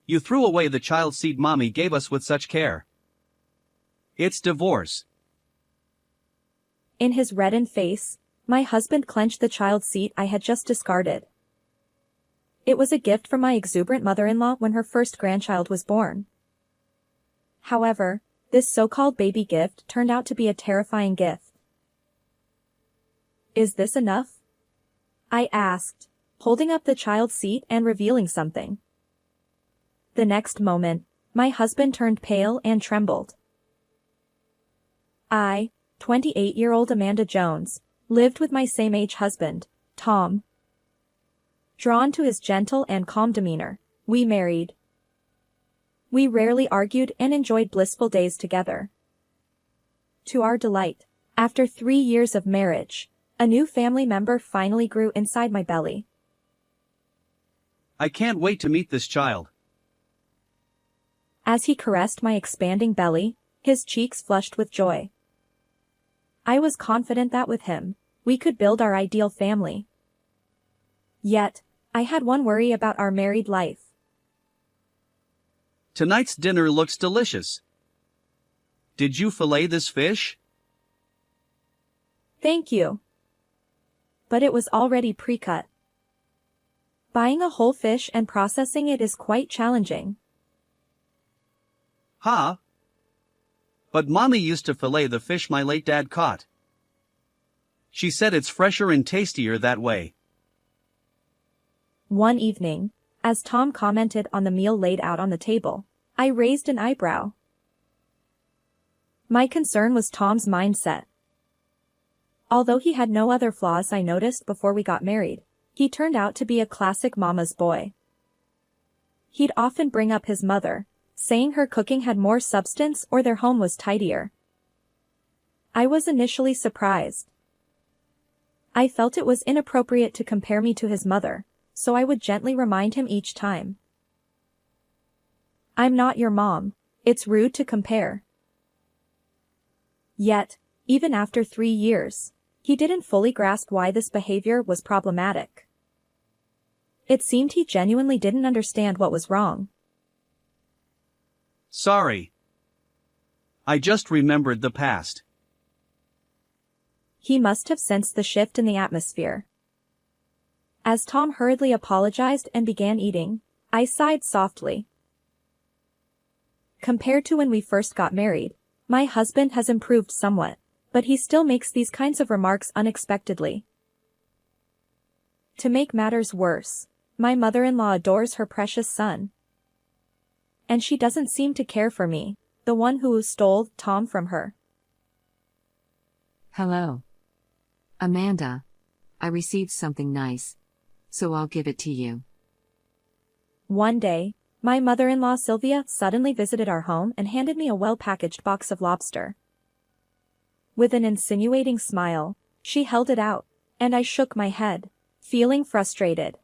You threw away the child seat mommy gave us with such care. It's divorce. In his reddened face, my husband clenched the child seat I had just discarded. It was a gift from my exuberant mother-in-law when her first grandchild was born. However, this so-called baby gift turned out to be a terrifying gift. Is this enough? I asked, holding up the child's seat and revealing something. The next moment, my husband turned pale and trembled. I, 28-year-old Amanda Jones, lived with my same-age husband, Tom. Drawn to his gentle and calm demeanor, we married. We rarely argued and enjoyed blissful days together. To our delight, after 3 years of marriage, a new family member finally grew inside my belly. I can't wait to meet this child. As he caressed my expanding belly, his cheeks flushed with joy. I was confident that with him, we could build our ideal family. Yet, I had one worry about our married life. Tonight's dinner looks delicious. Did you fillet this fish? Thank you. But it was already pre-cut. Buying a whole fish and processing it is quite challenging. Huh? But mommy used to fillet the fish my late dad caught. She said it's fresher and tastier that way. One evening, as Tom commented on the meal laid out on the table, I raised an eyebrow. My concern was Tom's mindset. Although he had no other flaws I noticed before we got married, he turned out to be a classic mama's boy. He'd often bring up his mother, saying her cooking had more substance or their home was tidier. I was initially surprised. I felt it was inappropriate to compare me to his mother, so I would gently remind him each time. I'm not your mom, it's rude to compare. Yet, even after 3 years, he didn't fully grasp why this behavior was problematic. It seemed he genuinely didn't understand what was wrong. Sorry. I just remembered the past. He must have sensed the shift in the atmosphere. As Tom hurriedly apologized and began eating, I sighed softly. Compared to when we first got married, my husband has improved somewhat, but he still makes these kinds of remarks unexpectedly. To make matters worse, my mother-in-law adores her precious son. And she doesn't seem to care for me, the one who stole Tom from her. Hello. Amanda. I received something nice. So I'll give it to you. One day, my mother-in-law Sylvia suddenly visited our home and handed me a well-packaged box of lobster. With an insinuating smile, she held it out, and I shook my head, feeling frustrated.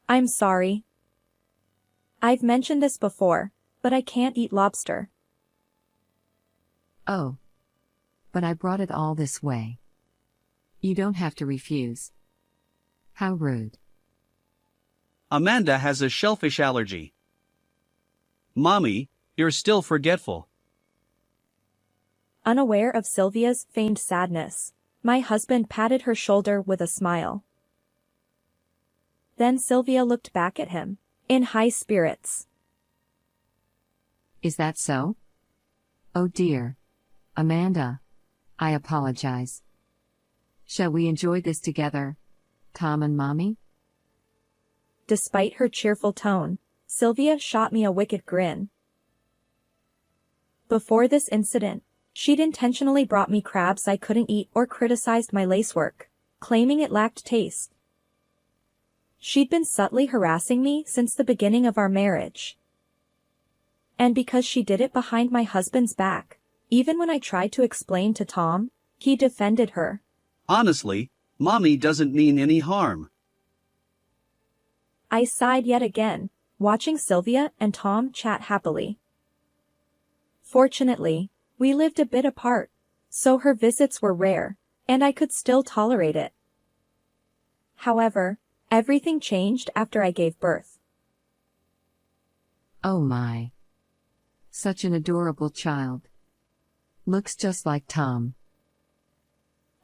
I'm sorry. I've mentioned this before, but I can't eat lobster. Oh. But I brought it all this way. You don't have to refuse. How rude. Amanda has a shellfish allergy. Mommy, you're still forgetful. Unaware of Sylvia's feigned sadness, my husband patted her shoulder with a smile. Then Sylvia looked back at him, in high spirits. Is that so? Oh dear. Amanda. I apologize. Shall we enjoy this together, Tom and Mommy? Despite her cheerful tone, Sylvia shot me a wicked grin. Before this incident, she'd intentionally brought me crabs I couldn't eat or criticized my lacework, claiming it lacked taste. She'd been subtly harassing me since the beginning of our marriage. And because she did it behind my husband's back, even when I tried to explain to Tom, he defended her. Honestly, Mommy doesn't mean any harm. I sighed yet again, watching Sylvia and Tom chat happily. Fortunately, we lived a bit apart, so her visits were rare, and I could still tolerate it. However, everything changed after I gave birth. Oh my. Such an adorable child. Looks just like Tom.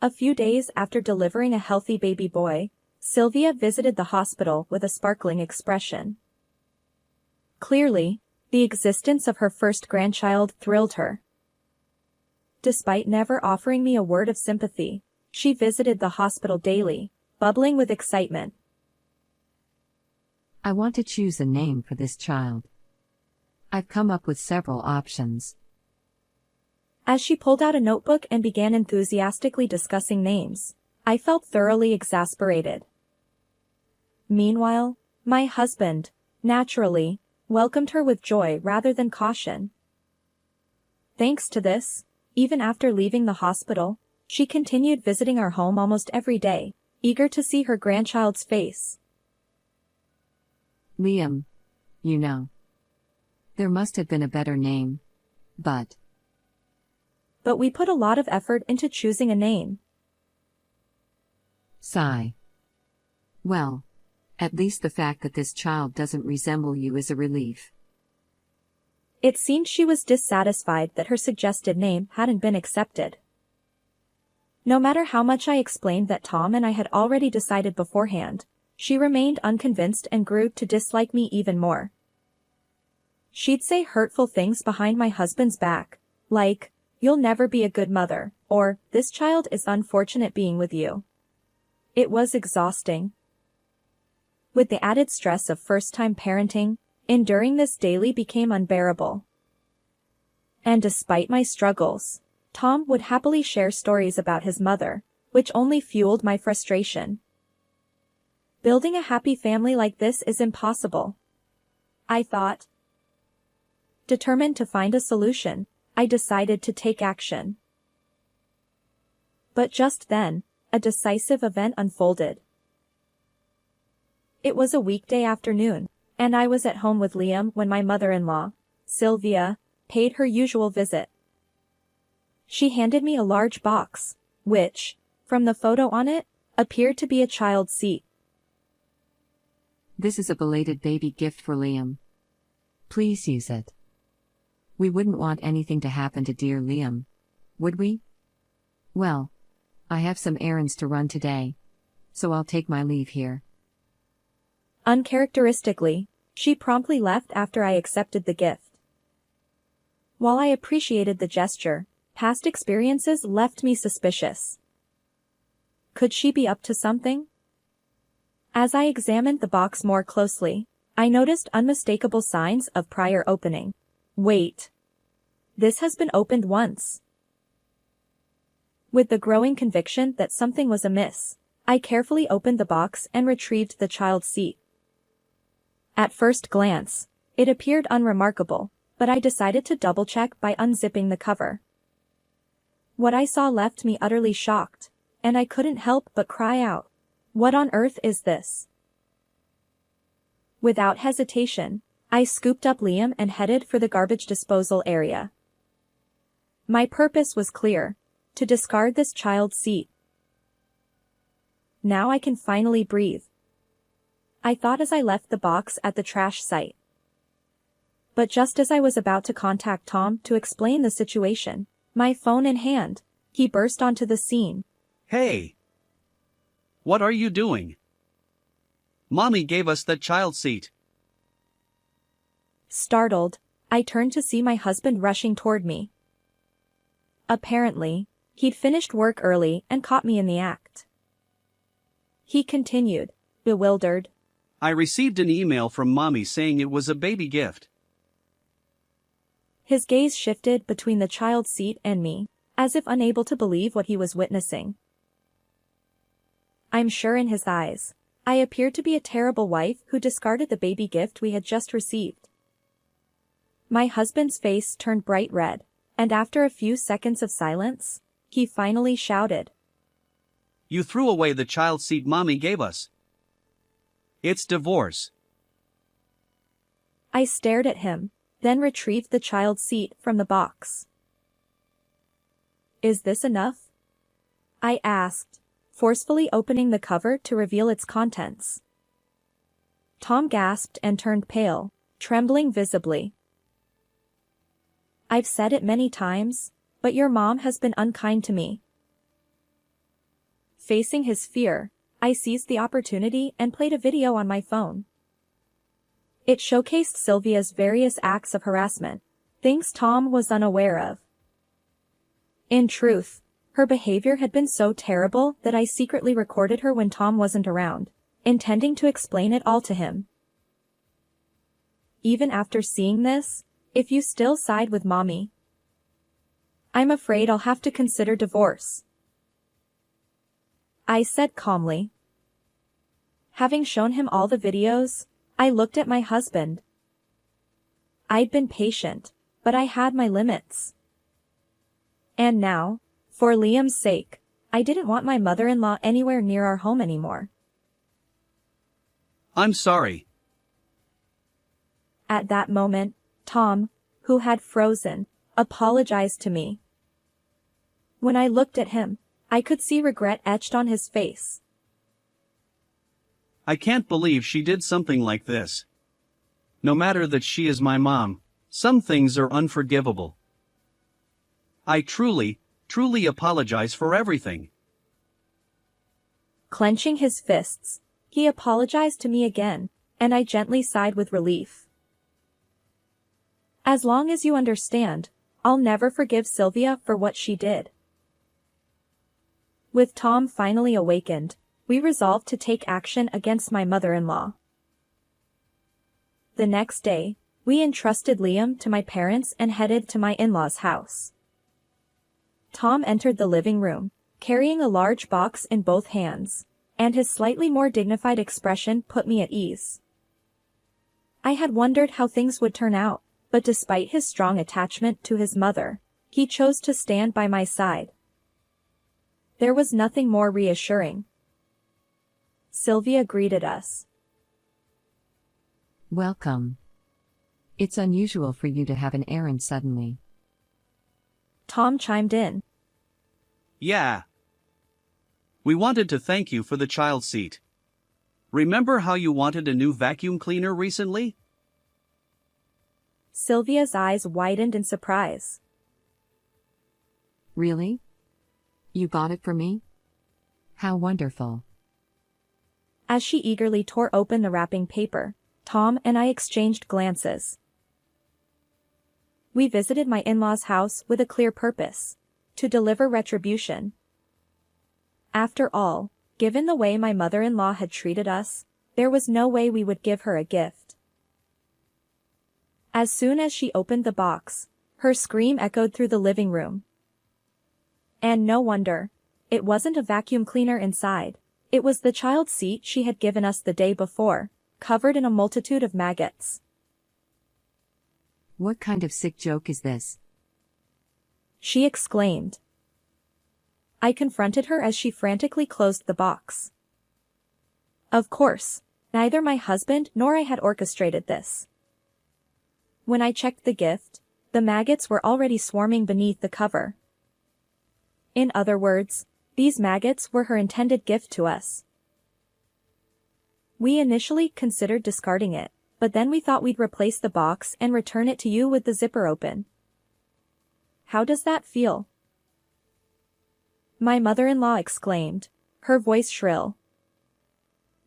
A few days after delivering a healthy baby boy, Sylvia visited the hospital with a sparkling expression. Clearly, the existence of her first grandchild thrilled her. Despite never offering me a word of sympathy, she visited the hospital daily, bubbling with excitement. I want to choose a name for this child. I've come up with several options. As she pulled out a notebook and began enthusiastically discussing names, I felt thoroughly exasperated. Meanwhile, my husband, naturally, welcomed her with joy rather than caution. Thanks to this, even after leaving the hospital, she continued visiting our home almost every day, eager to see her grandchild's face. Liam. You know. There must have been a better name. But we put a lot of effort into choosing a name. Sigh. Well, at least the fact that this child doesn't resemble you is a relief. It seemed she was dissatisfied that her suggested name hadn't been accepted. No matter how much I explained that Tom and I had already decided beforehand, she remained unconvinced and grew to dislike me even more. She'd say hurtful things behind my husband's back, like, "You'll never be a good mother," or, "This child is unfortunate being with you." It was exhausting. With the added stress of first-time parenting, enduring this daily became unbearable. And despite my struggles, Tom would happily share stories about his mother, which only fueled my frustration. Building a happy family like this is impossible, I thought. Determined to find a solution, I decided to take action. But just then, a decisive event unfolded. It was a weekday afternoon, and I was at home with Liam when my mother-in-law, Sylvia, paid her usual visit. She handed me a large box, which, from the photo on it, appeared to be a child's seat. This is a belated baby gift for Liam. Please use it. We wouldn't want anything to happen to dear Liam, would we? Well, I have some errands to run today, so I'll take my leave here. Uncharacteristically, she promptly left after I accepted the gift. While I appreciated the gesture, past experiences left me suspicious. Could she be up to something? As I examined the box more closely, I noticed unmistakable signs of prior opening. Wait. This has been opened once. With the growing conviction that something was amiss, I carefully opened the box and retrieved the child's seat. At first glance, it appeared unremarkable, but I decided to double-check by unzipping the cover. What I saw left me utterly shocked, and I couldn't help but cry out, "What on earth is this?" Without hesitation, I scooped up Liam and headed for the garbage disposal area. My purpose was clear: to discard this child's seat. Now I can finally breathe, I thought as I left the box at the trash site. But just as I was about to contact Tom to explain the situation, my phone in hand, he burst onto the scene. Hey! What are you doing? Mommy gave us that child seat. Startled, I turned to see my husband rushing toward me. Apparently, he'd finished work early and caught me in the act. He continued, bewildered. I received an email from Mommy saying it was a baby gift. His gaze shifted between the child's seat and me, as if unable to believe what he was witnessing. I'm sure in his eyes, I appeared to be a terrible wife who discarded the baby gift we had just received. My husband's face turned bright red, and after a few seconds of silence, he finally shouted. You threw away the child seat Mommy gave us. It's divorce. I stared at him, then retrieved the child's seat from the box. Is this enough? I asked, forcefully opening the cover to reveal its contents. Tom gasped and turned pale, trembling visibly. I've said it many times, but your mom has been unkind to me. Facing his fear, I seized the opportunity and played a video on my phone. It showcased Sylvia's various acts of harassment, things Tom was unaware of. In truth, her behavior had been so terrible that I secretly recorded her when Tom wasn't around, intending to explain it all to him. Even after seeing this, if you still side with Mommy, I'm afraid I'll have to consider divorce, I said calmly. Having shown him all the videos, I looked at my husband. I'd been patient, but I had my limits. And now, for Liam's sake, I didn't want my mother-in-law anywhere near our home anymore. I'm sorry. At that moment, Tom, who had frozen, apologized to me. When I looked at him, I could see regret etched on his face. I can't believe she did something like this. No matter that she is my mom, some things are unforgivable. I truly apologize for everything. Clenching his fists, he apologized to me again, and I gently sighed with relief. As long as you understand, I'll never forgive Sylvia for what she did. With Tom finally awakened, we resolved to take action against my mother-in-law. The next day, we entrusted Liam to my parents and headed to my in-laws' house. Tom entered the living room, carrying a large box in both hands, and his slightly more dignified expression put me at ease. I had wondered how things would turn out, but despite his strong attachment to his mother, he chose to stand by my side. There was nothing more reassuring. Sylvia greeted us. Welcome. It's unusual for you to have an errand suddenly. Tom chimed in. Yeah. We wanted to thank you for the child seat. Remember how you wanted a new vacuum cleaner recently? Sylvia's eyes widened in surprise. Really? You got it for me? How wonderful. As she eagerly tore open the wrapping paper, Tom and I exchanged glances. We visited my in-laws' house with a clear purpose: to deliver retribution. After all, given the way my mother-in-law had treated us, there was no way we would give her a gift. As soon as she opened the box, her scream echoed through the living room. And no wonder. It wasn't a vacuum cleaner inside. It was the child seat she had given us the day before, covered in a multitude of maggots. What kind of sick joke is this? She exclaimed. I confronted her as she frantically closed the box. Of course, neither my husband nor I had orchestrated this. When I checked the gift, the maggots were already swarming beneath the cover. In other words, these maggots were her intended gift to us. We initially considered discarding it, but then we thought we'd replace the box and return it to you with the zipper open. How does that feel? My mother-in-law exclaimed, her voice shrill.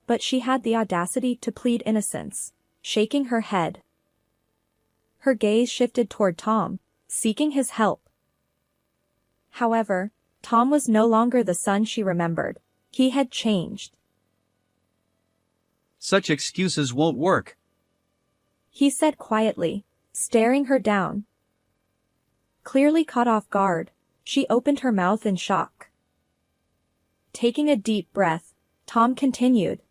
But she had the audacity to plead innocence, shaking her head. Her gaze shifted toward Tom, seeking his help. However, Tom was no longer the son she remembered. He had changed. Such excuses won't work, he said quietly, staring her down. Clearly caught off guard, she opened her mouth in shock. Taking a deep breath, Tom continued.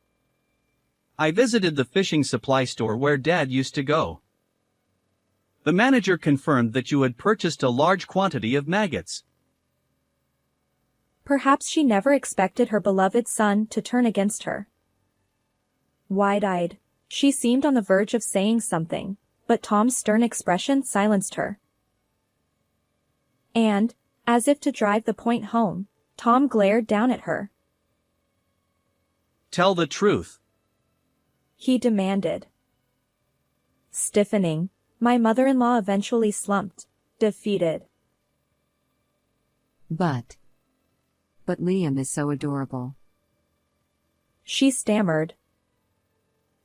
I visited the fishing supply store where Dad used to go. The manager confirmed that you had purchased a large quantity of maggots. Perhaps she never expected her beloved son to turn against her. Wide-eyed, she seemed on the verge of saying something, but Tom's stern expression silenced her. And, as if to drive the point home, Tom glared down at her. Tell the truth, he demanded. Stiffening, my mother-in-law eventually slumped, defeated. But Liam is so adorable. She stammered.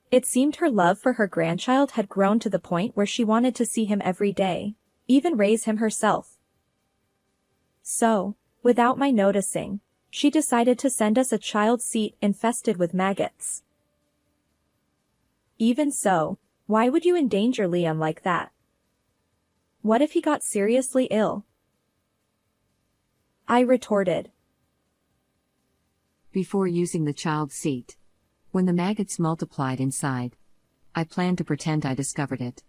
It seemed her love for her grandchild had grown to the point where she wanted to see him every day, even raise him herself. So, without my noticing, she decided to send us a child seat infested with maggots. Even so, why would you endanger Liam like that? What if he got seriously ill? I retorted. Before using the child seat, when the maggots multiplied inside, I planned to pretend I discovered it.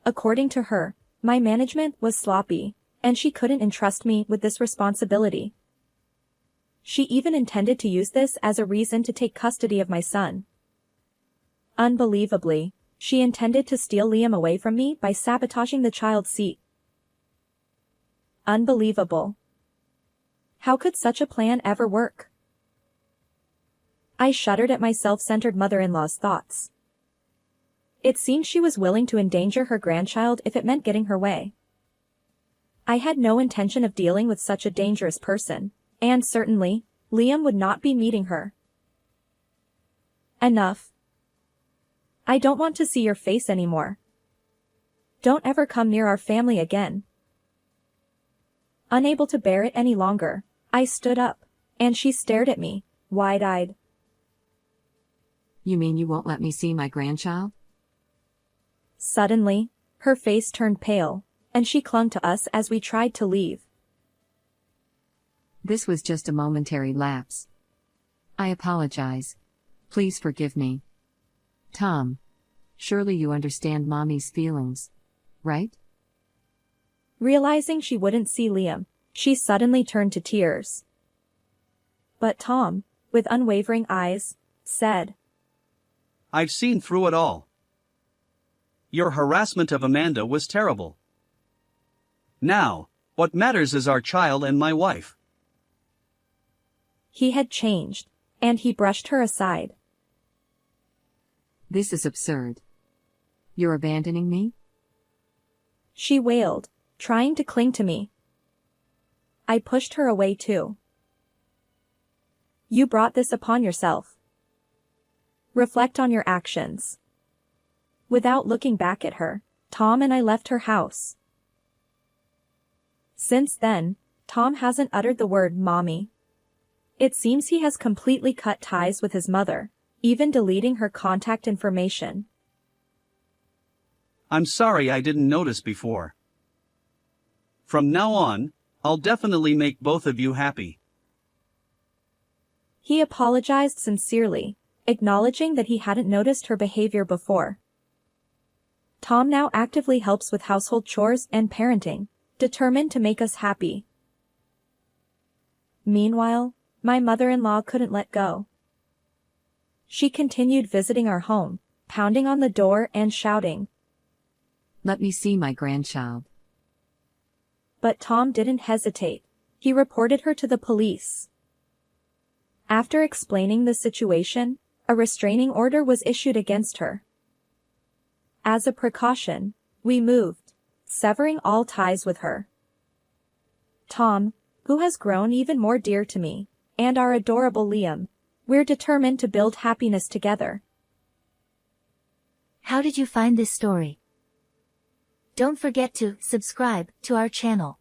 According to her, my management was sloppy, and she couldn't entrust me with this responsibility. She even intended to use this as a reason to take custody of my son. Unbelievably, she intended to steal Liam away from me by sabotaging the child seat. Unbelievable. How could such a plan ever work? I shuddered at my self-centered mother-in-law's thoughts. It seemed she was willing to endanger her grandchild if it meant getting her way. I had no intention of dealing with such a dangerous person, and certainly, Liam would not be meeting her. Enough. I don't want to see your face anymore. Don't ever come near our family again. Unable to bear it any longer, I stood up, and she stared at me, wide-eyed. You mean you won't let me see my grandchild? Suddenly, her face turned pale, and she clung to us as we tried to leave. This was just a momentary lapse. I apologize. Please forgive me. Tom, surely you understand Mommy's feelings, right? Realizing she wouldn't see Liam, she suddenly turned to tears. But Tom, with unwavering eyes, said, I've seen through it all. Your harassment of Amanda was terrible. Now, what matters is our child and my wife. He had changed, and he brushed her aside. This is absurd. You're abandoning me? She wailed, trying to cling to me. I pushed her away too. You brought this upon yourself. Reflect on your actions. Without looking back at her, Tom and I left her house. Since then, Tom hasn't uttered the word mommy. It seems he has completely cut ties with his mother, even deleting her contact information. I'm sorry I didn't notice before. From now on, I'll definitely make both of you happy. He apologized sincerely, acknowledging that he hadn't noticed her behavior before. Tom now actively helps with household chores and parenting, determined to make us happy. Meanwhile, my mother-in-law couldn't let go. She continued visiting our home, pounding on the door and shouting. Let me see my grandchild. But Tom didn't hesitate. He reported her to the police. After explaining the situation, a restraining order was issued against her. As a precaution, we moved, severing all ties with her. Tom, who has grown even more dear to me, and our adorable Liam, we're determined to build happiness together. How did you find this story? Don't forget to subscribe to our channel.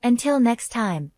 Until next time.